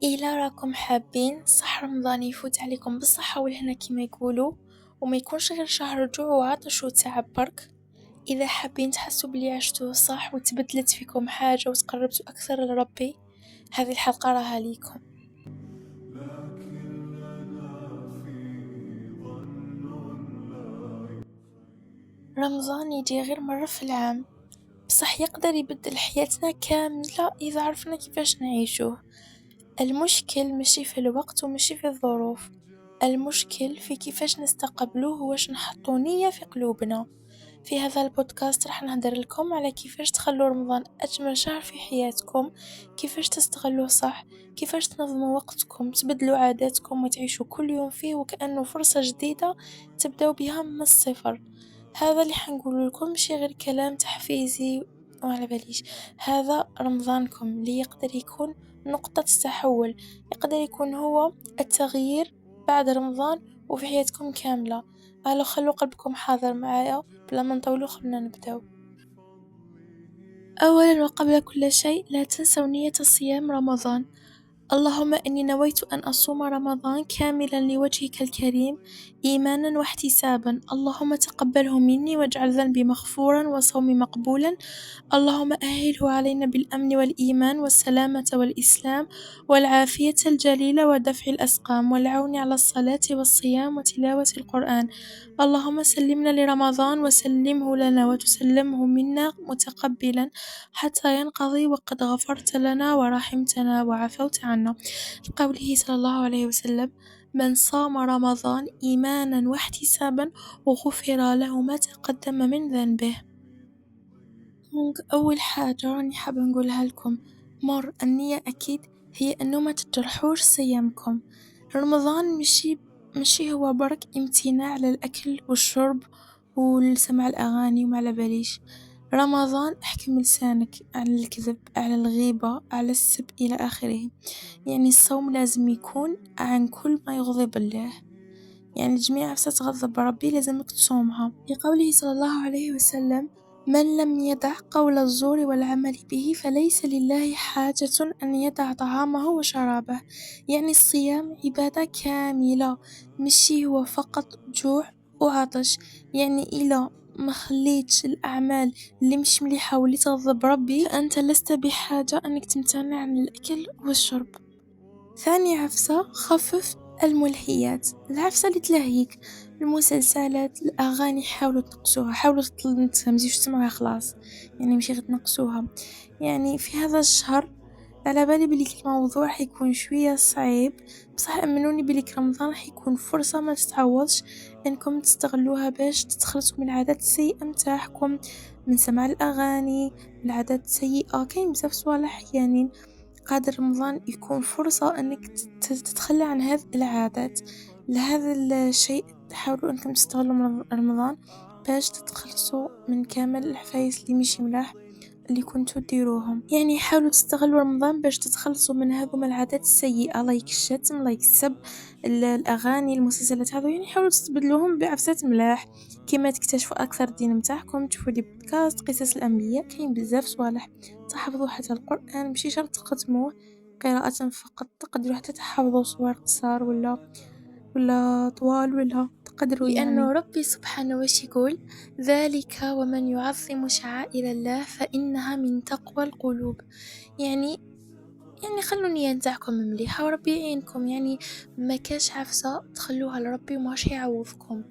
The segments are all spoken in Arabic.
إلا راكم حابين صح رمضان يفوت عليكم بالصحة والهنا كيما يقولوا، وما يكونش غير شهر جوع وعطش وتعب برك. إذا حابين تحسوا بلي عشتوه صح وتبدلت فيكم حاجة وتقربتوا أكثر لربي، هذه الحلقة راها ليكم. رمضان يجي غير مرة في العام، بصح يقدر يبدل حياتنا كاملة إذا عرفنا كيفاش نعيشوه. المشكل ماشي في الوقت وماشي في الظروف، المشكل في كيفاش نستقبلوه واش نحطو نية في قلوبنا. في هذا البودكاست راح نهدر لكم على كيفاش تخلوا رمضان أجمل شهر في حياتكم، كيفاش تستغلوه صح، كيفاش تنظموا وقتكم، تبدلوا عاداتكم وتعيشوا كل يوم فيه وكأنه فرصة جديدة تبدأوا بها من الصفر. هذا اللي حنقول لكم ماشي غير كلام تحفيزي وعلى باليش، هذا رمضانكم اللي يقدر يكون نقطة تحول، يقدر يكون هو التغيير بعد رمضان وفي حياتكم كاملة. أهلا خلوا قلبكم حاضر معايا بلا ما نطولوا، خلنا نبداو. أولا وقبل كل شيء لا تنسوا نية صيام رمضان. اللهم إني نويت أن أصوم رمضان كاملا لوجهك الكريم إيمانا واحتسابا، اللهم تقبله مني واجعل ذنبي مغفورا وصومي مقبولا. اللهم أهله علينا بالأمن والإيمان والسلامة والإسلام والعافية الجليلة ودفع الأسقام والعون على الصلاة والصيام وتلاوة القرآن. اللهم سلمنا لرمضان وسلمه لنا وتسلمه منا متقبلا حتى ينقضي وقد غفرت لنا ورحمتنا وعفوت عنا. لقوله صلى الله عليه وسلم: من صام رمضان إيمانا واحتسابا وغفر له ما تقدم من ذنبه. أول حاجة راني حابة نقولها لكم، النية أكيد هي أنه ما تجرحوش صيامكم. رمضان مشي هو برك امتناع على الأكل والشرب والسمع الأغاني وما على باليش. رمضان احكم لسانك على الكذب، على الغيبة، على السب إلى آخره. يعني الصوم لازم يكون عن كل ما يغضب الله، يعني جميع عفسة تغضب ربي لازمك تصومها. لقوله صلى الله عليه وسلم: من لم يدع قول الزور والعمل به فليس لله حاجة أن يدع طعامه وشرابه. يعني الصيام عبادة كاملة، مشي هو فقط جوع وعطش. يعني إلى ما خليتش الأعمال اللي مش مليحة واللي تغضب ربي فأنت لست بحاجة أنك تمتنع عن الأكل والشرب. ثاني عفسة، خفف الملهيات، العفسة اللي تلهيك، المسلسلات، الأغاني حاولوا تنقصوها، حاولوا تمزيوش تسمعوها خلاص، يعني مش غير تنقصوها. يعني في هذا الشهر على بالي بلي الموضوع حيكون شوية صعيب، بصح أمنوني بلي رمضان حيكون فرصة ما تتعوضش انكم تستغلوها باش تتخلصوا من العادات السيئة متاعكم، من سماع الأغاني، من العادات السيئة. كاين بزاف صوالح يعني قادر رمضان يكون فرصة انك تتخلى عن هذه العادات. لهذا الشيء تحاولوا انكم تستغلوا من رمضان باش تتخلصوا من كامل الحفايس اللي مش ملاح اللي كنتوا ديروهم. يعني حاولوا تستغلوا رمضان باش تتخلصوا من هذوما العادات السيئة، لايك الشتم، لايك السب، الاغاني، المسلسلات، هذو يعني حاولوا تستبدلوهم بعفسات ملاح، كيما تكتشفوا اكثر الدين متاعكم، تشوفوا دي بودكاست قصص الانبياء، كاين بزاف صوالح. تحفظوا حتى القرآن، ماشي شرط تختموه قراءة فقط، تقدروا حتى تحفظوا صور قصار ولا طوال ولا تقدروا، لأنه ربي سبحانه وش يقول: ذلك ومن يعظم شعائر الله فإنها من تقوى القلوب. يعني خلوا النية نتاعكم مليحة وربي يعينكم. يعني ما كاش عفسة تخلوها لربي وماش يعوضكم.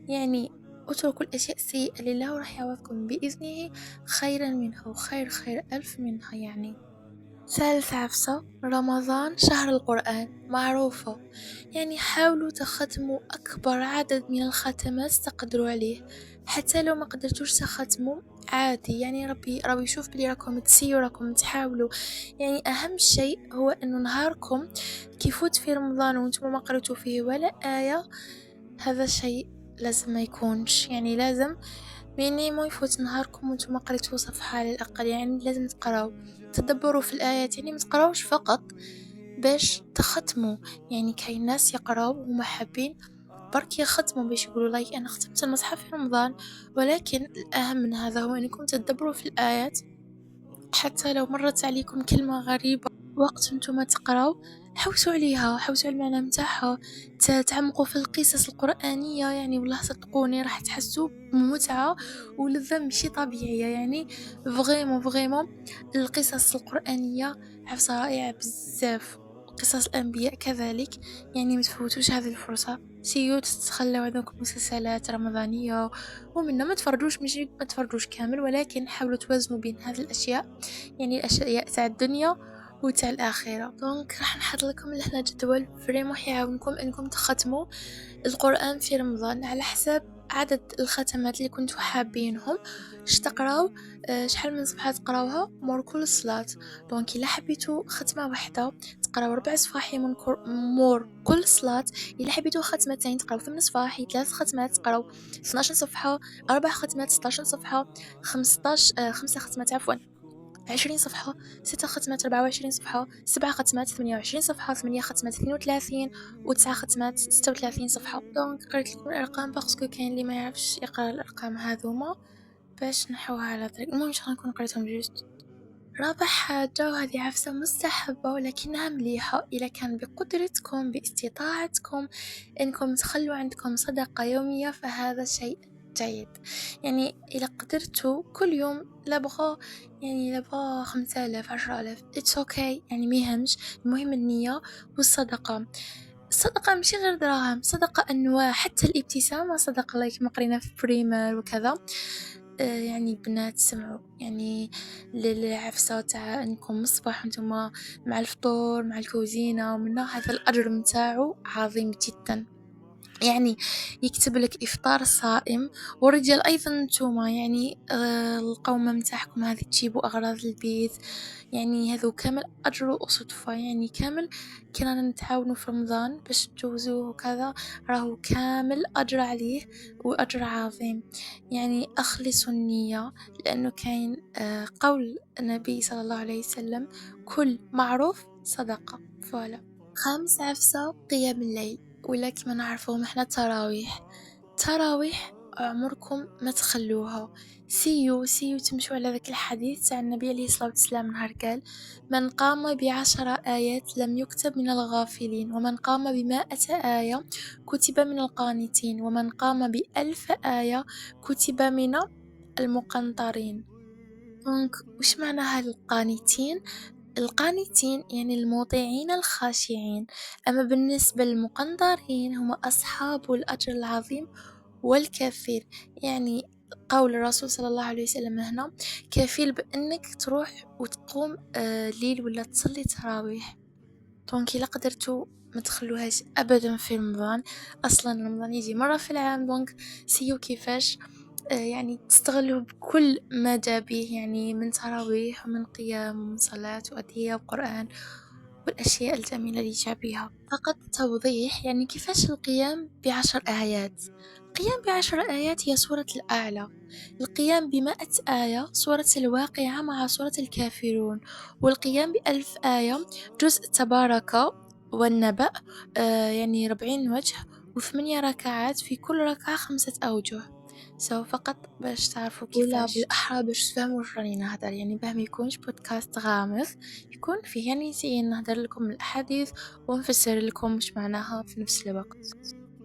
يعني اتركوا الأشياء السيئة لله وراح يعوضكم بإذنه خيرا منها وخير ألف منها. يعني ثالث عفسة، رمضان شهر القرآن معروفة، يعني حاولوا تختموا أكبر عدد من الختمات تقدروا عليه، حتى لو ما قدرتوش تختموا عادي. يعني ربي يشوف بلي راكم تسيوا، راكم تحاولوا. يعني أهم شيء هو أنه نهاركم كيفوت في رمضان وانتم ما قرأتوا فيه ولا آية، هذا شيء لازم ما يكونش. يعني لازم مينيمو يفوت نهاركم وانتم ما قريتوا صفحة على الأقل. يعني لازم تقراو، تدبروا في الآيات، يعني ما تقراوش فقط باش تختموا. يعني كاين ناس يقراو وما حابين برك يختموا باش يقولوا لايك أنا ختمت المصحف في رمضان، ولكن الأهم من هذا هو أنكم تدبروا في الآيات. حتى لو مرت عليكم كلمة غريبة وقت انتم تقراو، حوسوا عليها، حوسوا على المعنى متاعها، تعمقوا في القصص القرآنية، يعني والله صدقوني راح تحسوا بمتعة ولذة ماشي طبيعية. يعني فريمون القصص القرآنية عفسة رائعة بزاف، قصص الأنبياء كذلك. يعني متفوتوش هذه الفرصة، سيو تتخلوا عندكم مسلسلات رمضانية ومنها ما تفرجوش، مش ما تفرجوش كامل، ولكن حاولوا توازنوا بين هذه الأشياء، يعني الأشياء تاع الدنيا وتاع الآخرة. دونك راح نحط لكم لهنا جدول فريمون يعاونكم انكم تختموا القرآن في رمضان على حساب عدد الختمات اللي كنتوا حابينهم. تقراو شحال من صفحة تقراوها مور كل صلاة. دونك الا حبيتوا ختمة واحدة تقراو 4 صفاحي من مور كل صلاة، الا حبيتوا ختمتين تقراو 8 صفاحي، 3 ختمات تقراو 12 صفحة، 4 ختمات 16 صفحة، 5 ختمات عفوا 20 صفحة، 6 ختمات 24 صفحة، 7 ختمات 28 صفحة، 8 ختمات 32 و9 ختمات 36 صفحة. دونك قريت لكم الارقام باسكو كاين اللي ما يعرفش يقرا الارقام هذوما باش نحوها على طريق. المهم ان شاء الله نكون قريتهم جوست. رابع حاجة وهذه عفسة مستحبة ولكنها مليحة، إذا كان بقدرتكم باستطاعتكم إنكم تخلوا عندكم صدقة يومية فهذا شيء جيد. يعني إذا قدرتوا كل يوم لبغى، يعني لبغى 5000 10,000 it's okay، يعني ميهمش، المهم النية والصدقة. الصدقة مش غير دراهم، صدقة أنواع، حتى الابتسامة صدقة، الله كما قرينا في بريمر وكذا. يعني بنات سمعوا يعني للعفسة تاع انكم مصباح وانتم مع الفطور مع الكوزينة، ومنه هذا الأجر متاعه عظيم جدا. يعني يكتب لك إفطار صائم، والرجال أيضا نتوما يعني القومة متاعكم هذه تجيبوا أغراض البيت، يعني هذو كامل أجر وصدفة، يعني كامل كنا نتعاونوا في رمضان باش نجوزوه وكذا، راهو كامل أجر عليه وأجر عظيم. يعني أخلصوا النية، لأنه كاين قول النبي صلى الله عليه وسلم كل معروف صدقة. فوالا. خامس عفسة قيام الليل، ولا كما نعرفوهم احنا تراويح عمركم ما تخلوها. سيو تمشوا على ذاك الحديث تاع النبي عليه الصلاة والسلام، نهار قال من قام ب10 آيات لم يكتب من الغافلين، ومن قام ب100 آية كتب من القانتين، ومن قام ب1000 آية كتب من المقنطرين. دونك وش معنى هالقانتين؟ القانتين يعني المطيعين الخاشعين، أما بالنسبة للمقنطرين هم أصحاب الأجر العظيم والكثير. يعني قول الرسول صلى الله عليه وسلم هنا كفيل بأنك تروح وتقوم ليل ولا تصلي تراويح. دونك إلا قدرتوا ما تخلوهاش أبدا في رمضان، أصلا رمضان يجي مرة في العام، دونك سيو كيفاش يعني تستغلوا بكل ما جاء به، يعني من تراويح ومن قيام ومن صلاة وأدعية وقرآن والأشياء الجميلة اللي جاء بها. فقط توضيح يعني كيفاش القيام ب10 آيات. القيام ب10 آيات هي سورة الأعلى، القيام ب100 آية سورة الواقعة مع سورة الكافرون، والقيام ب1000 آية جزء تبارك والنبأ، يعني 40 وجه و8 ركعات، في كل ركعة 5 أوجه. فقط باش تعرفوا كيفاش، ولا بالأحرى باش تفهموا واش راني نهضر، يعني باه ما يكونش بودكاست غامض، يكون فيه يعني زي نهضر لكم الأحاديث ونفسر لكم واش معناها في نفس الوقت.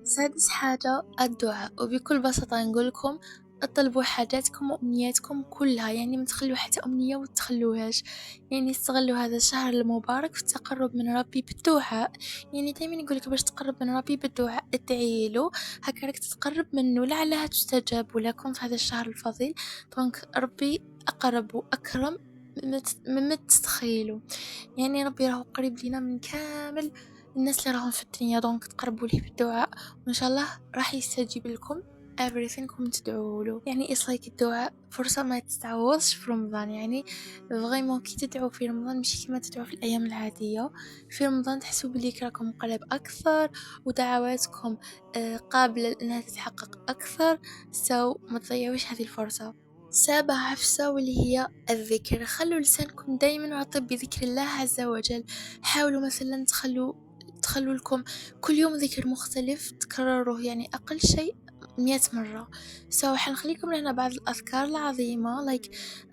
سادس حاجة الدعاء، وبكل بساطة نقول لكم اطلبوا حاجاتكم وأمنياتكم كلها، يعني ما تخلوا حتى أمنية وتخلوهاش. يعني استغلوا هذا الشهر المبارك في التقرب من ربي بالدعاء. يعني دايما يقولك باش تقرب من ربي بالدعاء ادعي له، هكا راك تتقرب منه لعلها تستجاب لكم في هذا الشهر الفضيل. دونك ربي أقرب وأكرم مما تتخيلوا، يعني ربي راهو قريب لينا من كامل الناس اللي راهم في الدنيا. دونك تقربوا ليه بالدعاء وان شاء الله راح يستجيب لكم everything كم تدعوا له. يعني إصلاك الدعاء فرصة ما تتعوضش في رمضان، يعني فريمون كي تدعوا في رمضان مش كما تدعوا في الأيام العادية، في رمضان تحسوا بلي راكم قريب أكثر ودعواتكم قابلة لأنها تتحقق أكثر. ما تضيعوش هذه الفرصة. سابع عفسة واللي هي الذكر، خلوا لسانكم دايما رطب بذكر الله عز وجل. حاولوا مثلا تخلوا لكم كل يوم ذكر مختلف تكرروه، يعني أقل شيء 100 مرة. حنخليكم لهنا بعض الأذكار العظيمة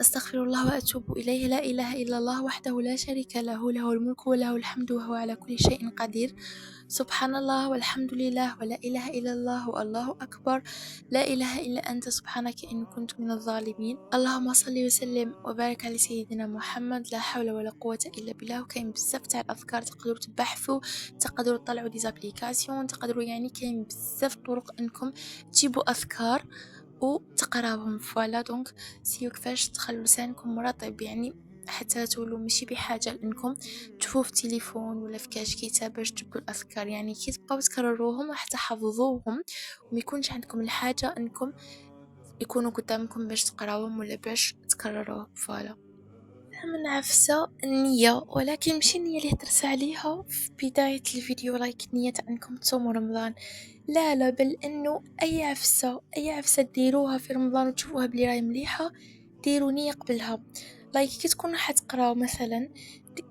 أستغفر الله وأتوب إليه، لا إله إلا الله وحده لا شريك له، له الملك وله الحمد وهو على كل شيء قدير، سبحان الله والحمد لله ولا إله إلا الله والله أكبر، لا إله إلا أنت سبحانك إن كنت من الظالمين. اللهم صل وسلم وبارك على سيدنا محمد، لا حول ولا قوة إلا بالله. وكاين بزاف تاع الأذكار تقدروا تبحثوا، تقدروا تطلعوا دي زابليكاسيون، تقدروا يعني كاين بزاف طرق انكم تجيبوا أذكار وتقراوهم. فوالا دونك سيو كيفاش تخلوا لسانكم مرطب، يعني حتى تولوا ماشي بحاجة انكم تشوفوا في تليفون ولا في كاش كتاب باش تبدوا الأذكار، يعني كي تبقاو تكرروهم راح تحفظوهم وما يكونش عندكم الحاجة انكم يكونوا قدامكم باش تقراوهم ولا باش تكرروهم. فوالا من عفسة النية، ولكن ماشي النية اللي هدرت عليها في بداية الفيديو نية انكم تصوموا رمضان، لا بل انه اي عفسة ديروها في رمضان وتشوفوها بلي راهي مليحة ديروا نية قبلها. كي تكونوا حتقراو مثلا،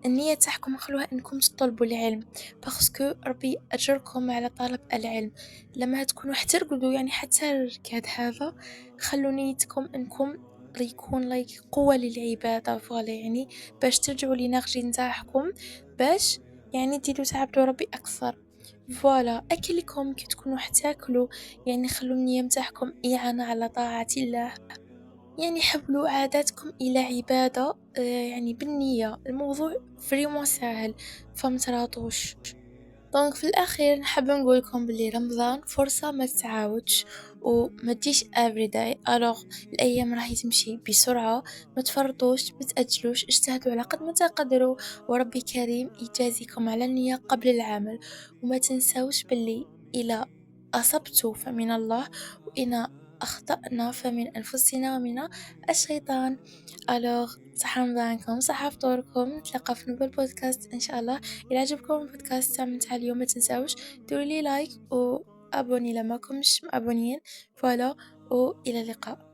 النية تاعكم خلوها انكم تطلبوا العلم، باسكو ربي اجركم على طلب العلم. لما تكونوا حترقدوا يعني حتى الركاد هذا، خلوا نيتكم انكم يكون قوة للعبادة، فوالا يعني باش ترجعوا لنغجي نتاعكم، باش يعني تزيدوا تعبدوا ربي اكثر. فوالا اكلكم كي تكونوا حتاكلوا، يعني خلوا النية متاعكم إعانة على طاعة الله، يعني حولوا عاداتكم إلى عبادة. يعني بالنية الموضوع فريمون سهل، فمتراطوش. دونك في الأخير نحب نقولكم بلي رمضان فرصة ما تتعاودش وما تجيش everyday. الوغ الأيام راهي تمشي بسرعة، ما تفرطوش، ما تأجلوش، اجتهدوا على قد ما تقدروا، وربي كريم يجازيكم على النية قبل العمل. وما تنسوش بلي إلى أصبتوا فمن الله، وإن أخطأنا فمن أنفسنا ومن الشيطان. الوغ صح رمضانكم، صح فطوركم، نتلاقى في نوبل بودكاست إن شاء الله. إذا عجبكم البودكاست متاع اليوم ما تنساوش ديروا لي لايك و ابوني لما كنتش مابونيين. فوالا، والى اللقاء.